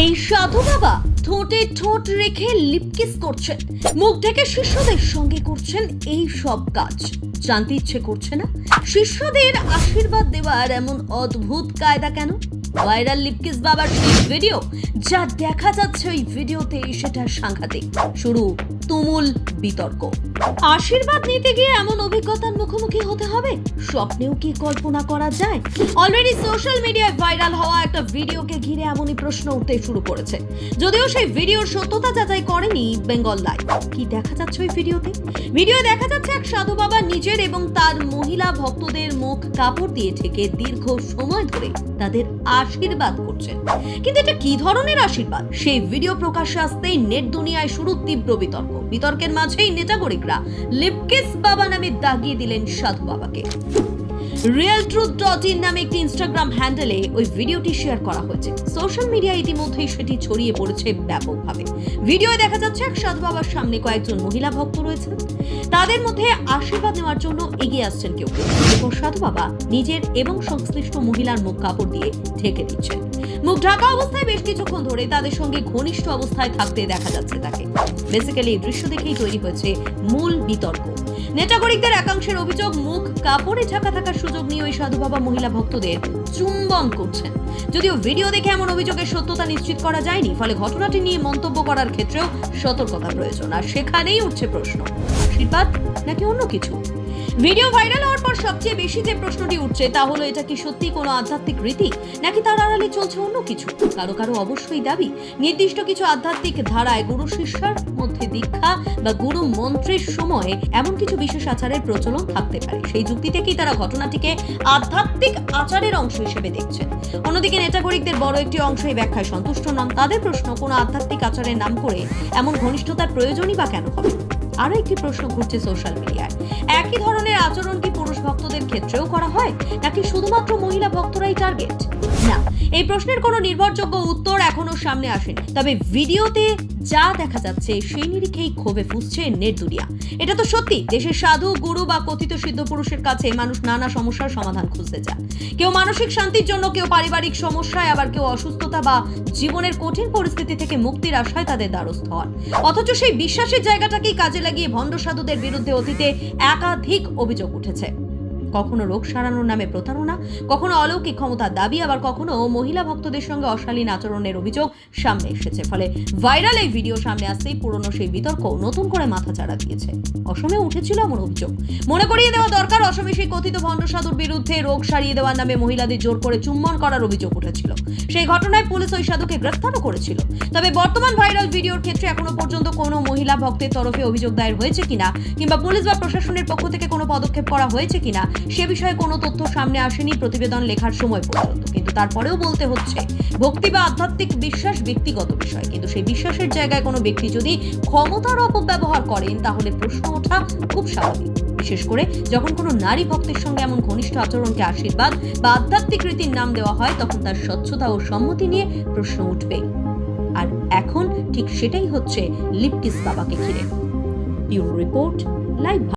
এই সাধু বাবা ঠোঁটে ঠোঁট রেখে লিপকিস করছেন, মুখ ঢেকে শিষ্যদের সঙ্গে করছেন এই সব কাজ। জানতে ইচ্ছে করছে না শিষ্যদের আশীর্বাদ দেওয়ার এমন অদ্ভুত কায়দা কেন? ভাইরাল লিপকিস বাবার সেই ভিডিও, যা দেখা যাচ্ছে ওই ভিডিওতে সেটা সাংঘাতিক। শুরু তুমুল বিতর্ক। আশীর্বাদ নিতে গিয়ে এমন অভিজ্ঞতার মুখোমুখি হতে হবে, স্বপ্নেও কি কল্পনা করা যায়? অলরেডি সোশ্যাল মিডিয়ায় ভাইরাল হওয়া একটা ভিডিওকে ঘিরে এমনই প্রশ্ন উঠতে শুরু করেছে। যদিও সেই ভিডিওর সত্যতা যাচাই করেনি বেঙ্গল লাইভ। কি দেখা যাচ্ছে ওই ভিডিওতে? ভিডিও দেখা যাচ্ছে এক সাধু বাবা নিজের এবং তার মহিলা ভক্তদের মুখ কাপড় দিয়ে ঢেকে দীর্ঘ সময় ধরে তাদের আশীর্বাদ করছেন। কিন্তু এটা কি ধরনের আশীর্বাদ? সেই ভিডিও প্রকাশ্যে আসতেই নেট দুনিয়ায় শুরু তীব্র বিতর্ক। বিতর্কের মাঝেই নেটাগরিকরা লিপকিস বাবা নামে দাগিয়ে দিলেন সাধু বাবাকে। realtruth.in নামে একটি ইনস্টাগ্রাম হ্যান্ডেলে ওই ভিডিওটি শেয়ার করা হয়েছে। সোশ্যাল মিডিয়ায় ইতিমধ্যেই সেটি ছড়িয়ে পড়েছে ব্যাপকভাবে। ভিডিওয়ে দেখা যাচ্ছে এক সাধু বাবার সামনে কয়েকজন মহিলা ভক্ত রয়েছেন। তাদের মধ্যে আশীর্বাদ নেওয়ার জন্য এগিয়ে আসছেন কেউ কেউ। এরপর সাধু বাবা নিজের এবং সংশ্লিষ্ট মহিলার মুখ কাপড় দিয়ে ঢেকে দিচ্ছেন। মুখ ঢাকা অবস্থায় বেশ কিছুক্ষণ ধরে তাদের সঙ্গে ঘনিষ্ঠ অবস্থায় থাকতে দেখা যাচ্ছে তাকে। বেসিক্যালি এই দৃশ্য দেখেই তৈরি হয়েছে মূল বিতর্ক। নেটাগরিকদের একাংশের অভিযোগ, মুখ কাপড়ে ঢাকা থাকার সুযোগ নিয়ে ওই সাধু বাবা মহিলা ভক্তদের চুম্বন করছেন। যদিও ভিডিও দেখে এমন অভিযোগের সত্যতা নিশ্চিত করা যায়নি, ফলে ঘটনাটি নিয়ে মন্তব্য করার ক্ষেত্রেও সতর্কতা প্রয়োজন। আর সেখানেই উঠছে প্রশ্ন, আশীর্বাদ নাকি অন্য কিছু? ভিডিও ভাইরাল হওয়ার পর সবচেয়ে বেশি যে প্রশ্নটি উঠছে তা হলো, এটা কি সত্যি কোনো আধ্যাত্মিক রীতি, নাকি তার আড়ালে চলছে অন্য কিছু? কারো কারো অবশ্যই দাবি, নির্দিষ্ট কিছু আধ্যাত্মিক ধারায় গুরু শিষ্যার মধ্যে দীক্ষা বা গুরু মন্ত্রের সময় এমন কিছু বিশেষ আচারের প্রচলন থাকতে পারে। সেই যুক্তি থেকেই তারা ঘটনাটিকে আধ্যাত্মিক আচারের অংশ হিসেবে দেখছেন। অন্যদিকে নেটাগরিকদের বড় একটি অংশ এই ব্যাখ্যায় সন্তুষ্ট নন। তাদের প্রশ্ন, কোনো আধ্যাত্মিক আচারের নাম করে এমন ঘনিষ্ঠতার প্রয়োজনই বা কেন হবে? আরো একটি প্রশ্ন ঘুরছে সোশ্যাল মিডিয়ায়, একই ধরনের আচরণ কি পুরুষ ভক্তদের ক্ষেত্রেও করা হয়, নাকি শুধুমাত্র মহিলা ভক্তরাই টার্গেট? না, এই প্রশ্নের কোনো নির্ভরযোগ্য উত্তর এখনো সামনে আসেনি। তবে ভিডিওতে যা দেখা যাচ্ছে সেই নিরিখেই ক্ষোভে ফুঁসছে নেট দুনিয়া। এটা তো সত্যি, দেশের সাধু, গুরু বা কথিত সিদ্ধ পুরুষের কাছে মানুষ নানা সমস্যার সমাধান খুঁজতে যায়। কেউ মানসিক শান্তির জন্য, কেউ পারিবারিক সমস্যায়, আবার কেউ অসুস্থতা বা জীবনের কঠিন পরিস্থিতি থেকে মুক্তির আশায় তাদের দ্বারস্থ হন। অথচ সেই বিশ্বাসের জায়গাটাকেই কাজে লাগিয়ে ভণ্ড সাধুদের বিরুদ্ধে অতীতে একাধিক অভিযোগ উঠেছে। কখনো রোগ সারানোর নামে প্রতারণা, কখনো অলৌকিক ক্ষমতার দাবি, আবার কখনো মহিলা ভক্তদের সঙ্গে অশালীন আচরণের অভিযোগ সামনে এসেছে। ফলে ভাইরাল এই ভিডিও সামনে আসতেই পুরনো সেই বিতর্ক নতুন করে মাথাচাড়া দিয়েছে। অসমে উঠেছিল এমন অভিযোগ। মনে করিয়ে দেওয়া দরকার, অসমে সেই কথিত ভণ্ড সাধুর বিরুদ্ধে রোগ সারিয়ে দেওয়ার নামে মহিলাদের জোর করে চুম্বন করার অভিযোগ উঠেছিল। সেই ঘটনায় পুলিশ ওই সাধুকে গ্রেফতারও করেছিল। তবে বর্তমান ভাইরাল ভিডিওর ক্ষেত্রে এখনো পর্যন্ত কোনো মহিলা ভক্তের তরফে অভিযোগ দায়ের হয়েছে কিনা, কিংবা পুলিশ বা প্রশাসনের পক্ষ থেকে কোনো পদক্ষেপ করা হয়েছে কিনা সে বিষয়ে কোনো তথ্য সামনে আসেনি প্রতিবেদন লেখার সময় পর্যন্ত। কিন্তু তারপরেও বলতে হচ্ছে, ভক্তি বা আধ্যাত্মিক বিশ্বাস ব্যক্তিগত বিষয়, কিন্তু সেই বিশ্বাসের জায়গায় কোনো ব্যক্তি যদি ক্ষমতার অপব্যবহার করেন তাহলে প্রশ্ন ওঠা খুব স্বাভাবিক। বিশেষ করে যখন কোনো নারী ভক্তের সঙ্গে এমন ঘনিষ্ঠ আচরণকে আশীর্বাদ বা আধ্যাত্মিক রীতির নাম দেওয়া হয়, তখন তার স্বচ্ছতা ও সম্মতি নিয়ে প্রশ্ন উঠবে। আর এখন ঠিক সেটাই হচ্ছে লিপকিস বাবাকে ঘিরে। Bureau report, live.